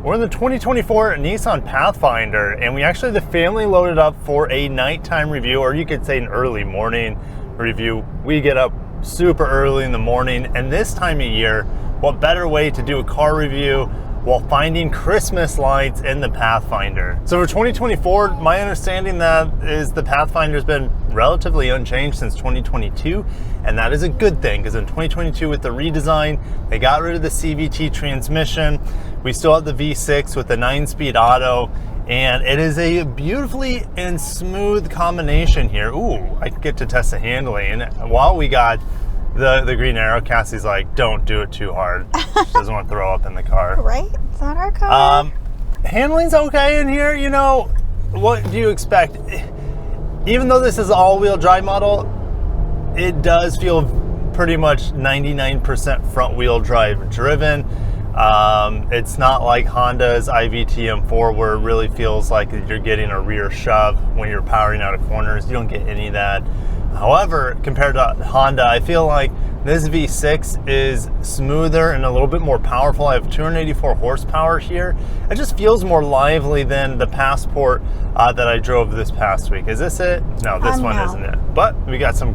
We're in the 2024 Nissan Pathfinder, and we actually the family loaded up for a nighttime review, or you could say an early morning review. We get up super early in the morning, and this time of year, what better way to do a car review while finding Christmas lights in the Pathfinder. So for 2024, my understanding that is the Pathfinder's been relatively unchanged since 2022, and that is a good thing, because in 2022 with the redesign, they got rid of the CVT transmission. We still have the V6 with the 9-speed auto, and it is a beautifully and smooth combination here. Ooh, I get to test the handling. While we got the green arrow, Cassie's like, don't do it too hard. She doesn't want to throw up in the car. Right? It's not our car. Handling's okay in here. You know, what do you expect? Even though this is an all-wheel drive model, it does feel pretty much 99% front-wheel drive driven. It's not like Honda's iVT M4 where it really feels like you're getting a rear shove when you're powering out of corners. You don't get any of that. However, compared to Honda, I feel like this V6 is smoother and a little bit more powerful. I have 284 horsepower here. It just feels more lively than the Passport that I drove this past week. Is this it? No, this one isn't it. But we got some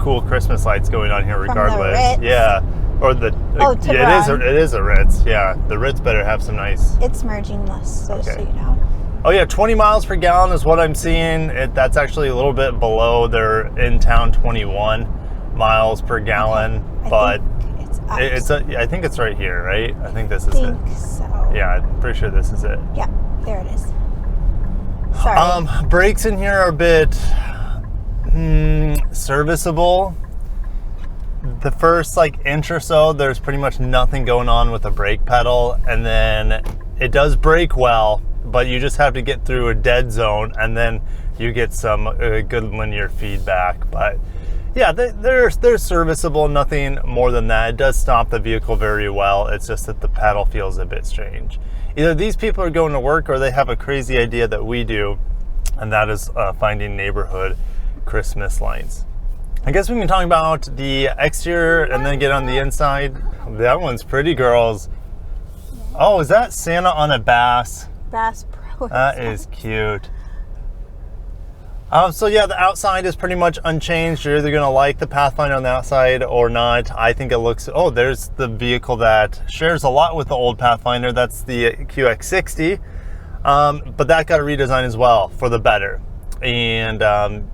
cool Christmas lights going on here regardless. From the Ritz. Yeah. Or the yeah, it is a Ritz. Yeah, the Ritz better have some nice. It's merging less, so you know. Oh yeah, 20 miles per gallon is what I'm seeing. That's actually a little bit below their in-town 21 miles per gallon, but I think it's right here, right? I think this is it. I think so. Yeah, I'm pretty sure this is it. Yeah, there it is. Sorry. Brakes in here are a bit serviceable. The first inch or so, there's pretty much nothing going on with the brake pedal, and then it does brake well, but you just have to get through a dead zone, and then you get some good linear feedback. But yeah, they're serviceable, nothing more than that. It does stop the vehicle very well. It's just that the pedal feels a bit strange. Either these people are going to work, or they have a crazy idea that we do, and that is finding neighborhood Christmas lights. I guess we can talk about the exterior and then get on the inside. That one's pretty, girls. Oh, is that Santa on a Bass? Bass Pro. That is cute. So yeah, the outside is pretty much unchanged. You're either gonna like the Pathfinder on the outside or not. I think it looks, oh, there's the vehicle that shares a lot with the old Pathfinder. That's the QX60. But that got a redesign as well for the better. And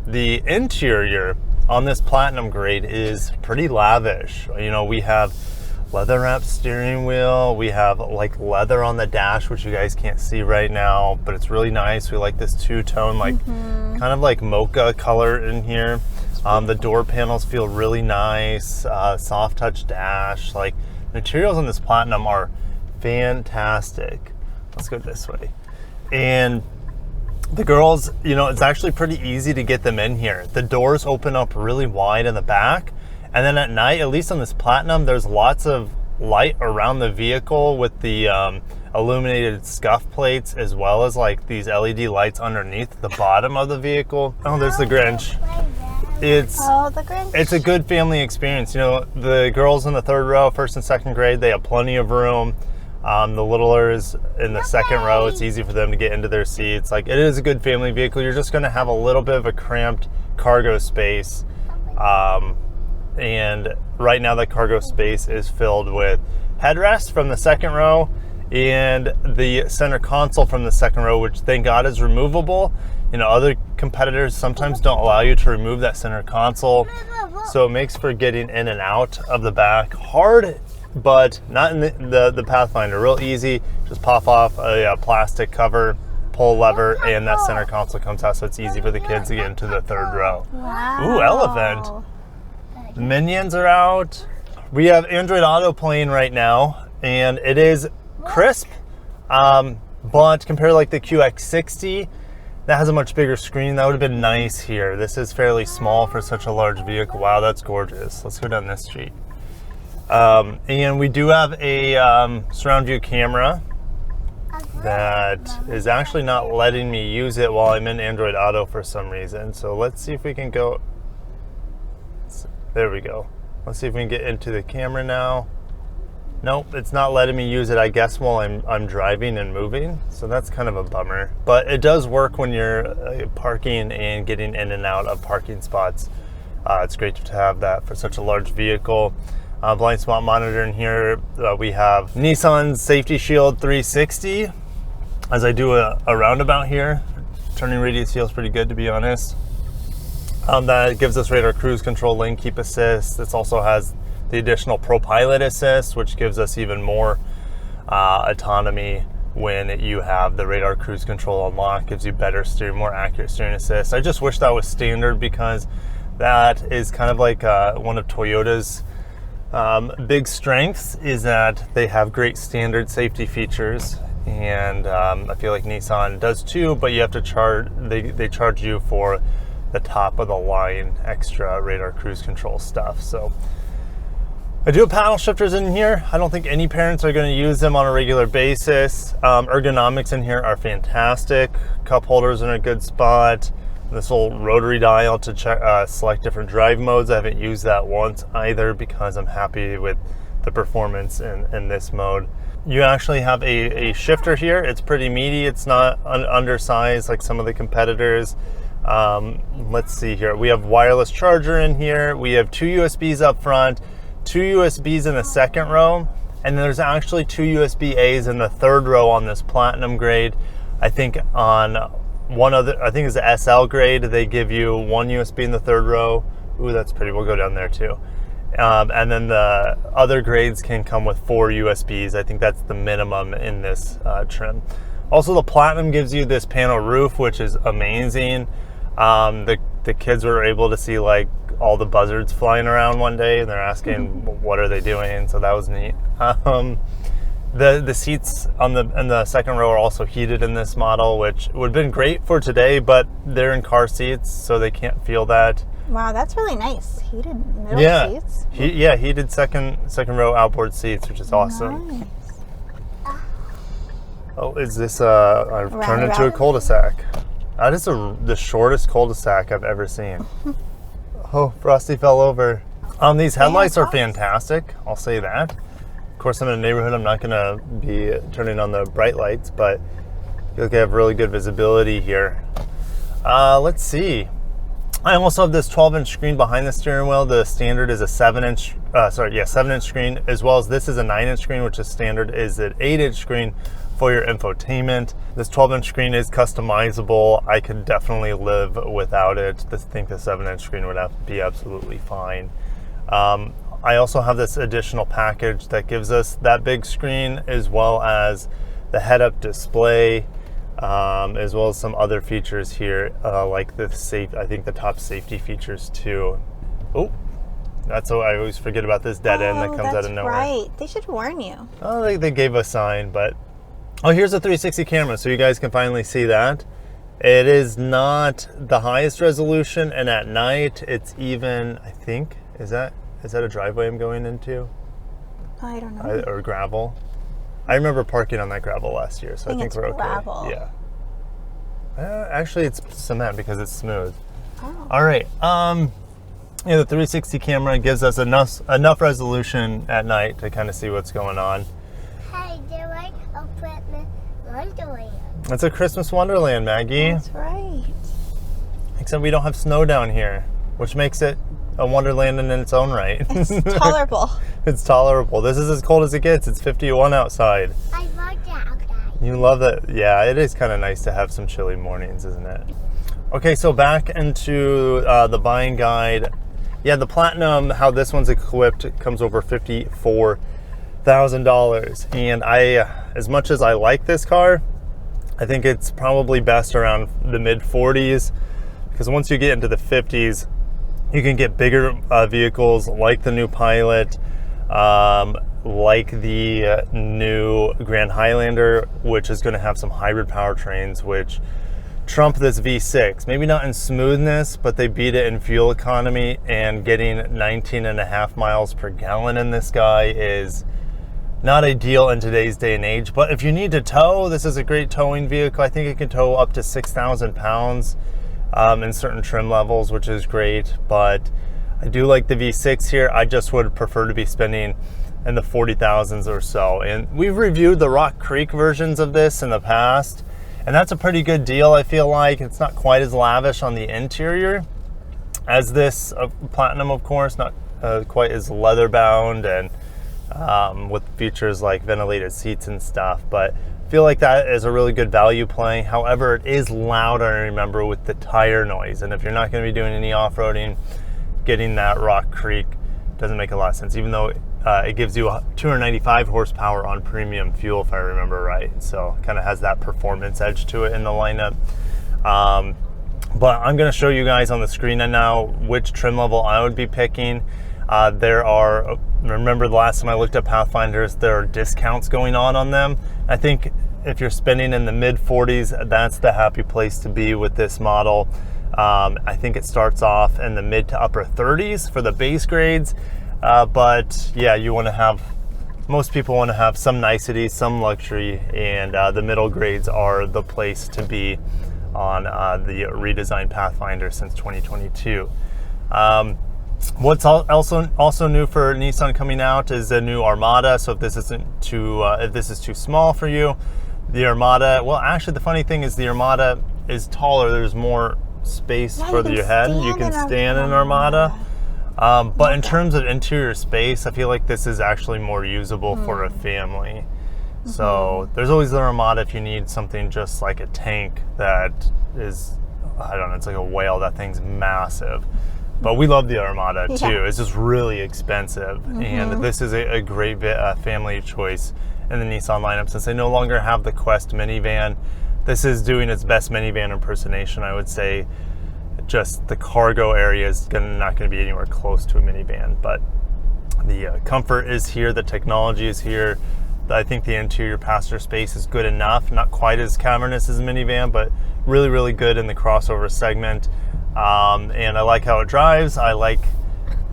the interior on this Platinum grade is pretty lavish. You know, we have leather wrapped steering wheel. We have leather on the dash, which you guys can't see right now, but it's really nice. We like this two-tone, kind of like mocha color in here. The door panels feel really nice. Soft touch dash. Materials on this Platinum are fantastic. Let's go this way. And the girls, you know, it's actually pretty easy to get them in here. The doors open up really wide in the back. And then at night, at least on this Platinum, there's lots of light around the vehicle with the illuminated scuff plates, as well as these LED lights underneath the bottom of the vehicle. Oh, there's the Grinch. It's a good family experience. You know, the girls in the third row, first and second grade, they have plenty of room. The littlers in the second row, it's easy for them to get into their seats. It is a good family vehicle. You're just going to have a little bit of a cramped cargo space. And right now the cargo space is filled with headrests from the second row and the center console from the second row, which thank God is removable. You know, other competitors sometimes don't allow you to remove that center console, so it makes for getting in and out of the back hard, but not in the Pathfinder. Real easy. Just pop off a plastic cover, pull lever, and that center console comes out, so it's easy for the kids to get into the third row. Wow. Ooh, elephant. The Minions are out. We have Android Auto playing right now, and it is crisp, but compared to the QX60, that has a much bigger screen. That would have been nice here. This is fairly small for such a large vehicle. Wow, that's gorgeous. Let's go down this street. And we do have a surround view camera that is actually not letting me use it while I'm in Android Auto for some reason. So let's see if we can go. There we go. Let's see if we can get into the camera now. Nope, it's not letting me use it, I guess, while I'm driving and moving. So that's kind of a bummer. But it does work when you're parking and getting in and out of parking spots. It's great to have that for such a large vehicle. Blind spot monitor in here. We have Nissan Safety Shield 360. As I do a roundabout here, turning radius feels pretty good, to be honest. That gives us radar cruise control, lane keep assist. This also has the additional Pro Pilot assist, which gives us even more autonomy when you have the radar cruise control unlocked. Gives you better steering, more accurate steering assist. I just wish that was standard, because that is kind of like one of Toyota's big strengths, is that they have great standard safety features, and I feel like Nissan does too, but you have to charge, they charge you for the top of the line extra radar cruise control stuff. So I do have paddle shifters in here. I don't think any parents are going to use them on a regular basis. Ergonomics in here are fantastic. Cup holders in a good spot. This little rotary dial to check, select different drive modes. I haven't used that once either, because I'm happy with the performance in this mode. You actually have a shifter here. It's pretty meaty. It's not undersized like some of the competitors. Let's see here. We have wireless charger in here. We have 2 USBs up front, 2 USBs in the second row, and there's actually 2 USB-As in the third row on this Platinum grade. I think on one other, I think it's the SL grade, they give you 1 USB in the third row. Ooh, that's pretty. We'll go down there too. And then the other grades can come with 4 USBs. I think that's the minimum in this trim. Also, the Platinum gives you this panel roof, which is amazing. The kids were able to see like all the buzzards flying around one day, and they're asking what are they doing, so that was neat. The seats in the second row are also heated in this model, which would have been great for today, but they're in car seats, so they can't feel that. Wow, that's really nice. Heated middle seats. Heated second row outboard seats, which is awesome. Nice. Oh, is this I've turned into a cul-de-sac. That is the shortest cul-de-sac I've ever seen. Oh, Frosty fell over. These headlights are fantastic, I'll say that. Of course, I'm in a neighborhood, I'm not gonna be turning on the bright lights, but I feel like I have really good visibility here. Let's see. I also have this 12-inch screen behind the steering wheel. The standard is a 7-inch, 7-inch screen, as well as this is a 9-inch screen, which is standard is an 8-inch screen for your infotainment. This 12-inch screen is customizable. I could definitely live without it. I think the 7-inch screen would be absolutely fine. I also have this additional package that gives us that big screen, as well as the head-up display, as well as some other features here, like the I think the top safety features too. Oh, that's what I always forget about, this dead end that comes out of nowhere. Right, they should warn you. Oh, they gave a sign, but oh, here's a 360 camera, so you guys can finally see that. It is not the highest resolution, and at night it's even, I think, is that a driveway I'm going into? I don't know. Or gravel? I remember parking on that gravel last year, so I think we're okay. Gravel. Yeah. Actually, it's cement because it's smooth. Oh. All right. The 360 camera gives us enough resolution at night to kind of see what's going on. Hey, they're like a Christmas wonderland. It's a Christmas wonderland, Maggie. That's right. Except we don't have snow down here, which makes it a wonderland in its own right. It's tolerable. It's tolerable. This is as cold as it gets. It's 51 outside. I love that outside. You love that? Yeah, it is kind of nice to have some chilly mornings, isn't it? Okay, so back into the buying guide. Yeah, the Platinum, how this one's equipped, it comes over $54,000. And as much as I like this car, I think it's probably best around the mid 40s, because once you get into the 50s, you can get bigger vehicles like the new Pilot, like the new Grand Highlander, which is going to have some hybrid powertrains, which trump this V6. Maybe not in smoothness, but they beat it in fuel economy, and getting 19.5 miles per gallon in this guy is not ideal in today's day and age. But if you need to tow, this is a great towing vehicle. I think it can tow up to 6,000 pounds in certain trim levels, which is great. But I do like the V6 here. I just would prefer to be spending in the 40,000s or so. And we've reviewed the Rock Creek versions of this in the past, and that's a pretty good deal. I feel like it's not quite as lavish on the interior as this Platinum, of course, not quite as leather bound and with features like ventilated seats and stuff, but I feel like that is a really good value play. However, it is loud, I remember, with the tire noise, and if you're not going to be doing any off-roading, getting that Rock Creek doesn't make a lot of sense, even though it gives you 295 horsepower on premium fuel, if I remember right. So kind of has that performance edge to it in the lineup. But I'm going to show you guys on the screen now which trim level I would be picking. There are, remember the last time I looked at Pathfinders, there are discounts going on them. I think if you're spending in the mid 40s, that's the happy place to be with this model. I think it starts off in the mid to upper 30s for the base grades. But yeah, you want to have, most people want to have some niceties, some luxury, and the middle grades are the place to be on the redesigned Pathfinder since 2022. What's also new for Nissan coming out is a new Armada. So if this isn't too, if this is too small for you, the Armada, well, actually the funny thing is the Armada is taller. There's more space for your head. You can stand in an Armada. But in terms of interior space, I feel like this is actually more usable for a family. So there's always the Armada if you need something just like a tank that is, I don't know, it's like a whale. That thing's massive. But we love the Armada too. It's just really expensive. And this is a great family choice in the Nissan lineup since they no longer have the Quest minivan. This is doing its best minivan impersonation, I would say. Just the cargo area is not going to be anywhere close to a minivan, but the comfort is here, the technology is here. I think the interior passenger space is good enough, not quite as cavernous as a minivan, but really, really good in the crossover segment. And I like how it drives. I like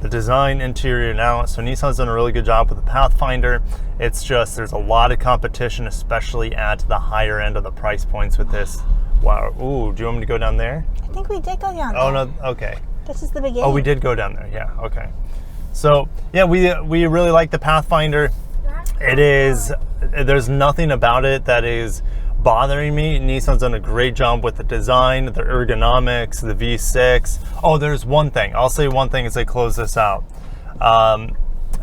the design, interior, now. So Nissan's done a really good job with the Pathfinder. It's just, there's a lot of competition, especially at the higher end of the price points with this. Wow. Ooh, do you want me to go down there? I think we did go down there. Oh, no. Okay. This is the beginning. Oh, we did go down there. Yeah. Okay. So, yeah, we really like the Pathfinder. It is, there's nothing about it that is bothering me. Nissan's done a great job with the design, the ergonomics, the V6. Oh, there's one thing. I'll say one thing as I close this out.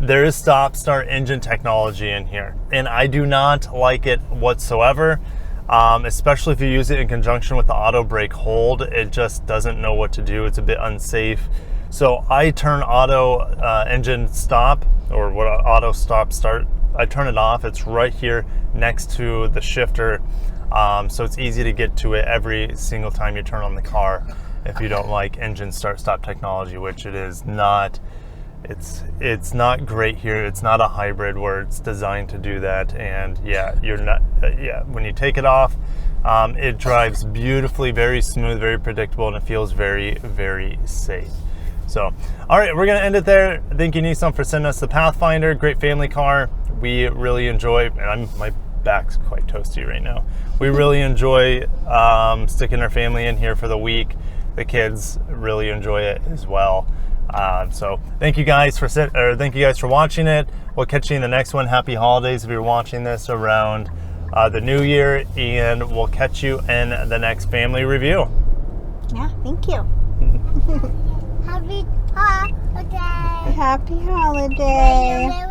There is stop-start engine technology in here, and I do not like it whatsoever. Especially if you use it in conjunction with the auto brake hold, it just doesn't know what to do. It's a bit unsafe. So I turn auto engine stop, or what auto stop start, I turn it off. It's right here next to the shifter. So it's easy to get to it every single time you turn on the car if you don't like engine start stop technology, which it is not. It's not great here. It's not a hybrid where it's designed to do that. And yeah, you're not, when you take it off, it drives beautifully, very smooth, very predictable, and it feels very, very safe. So, all right, we're gonna end it there. Thank you, Nissan, for sending us the Pathfinder. Great family car. We really enjoy, and my back's quite toasty right now. We really enjoy sticking our family in here for the week. The kids really enjoy it as well. So thank you guys for watching it. We'll catch you in the next one. Happy holidays if you're watching this around the new year, and we'll catch you in the next family review. Yeah, thank you. Happy holiday. Happy holiday.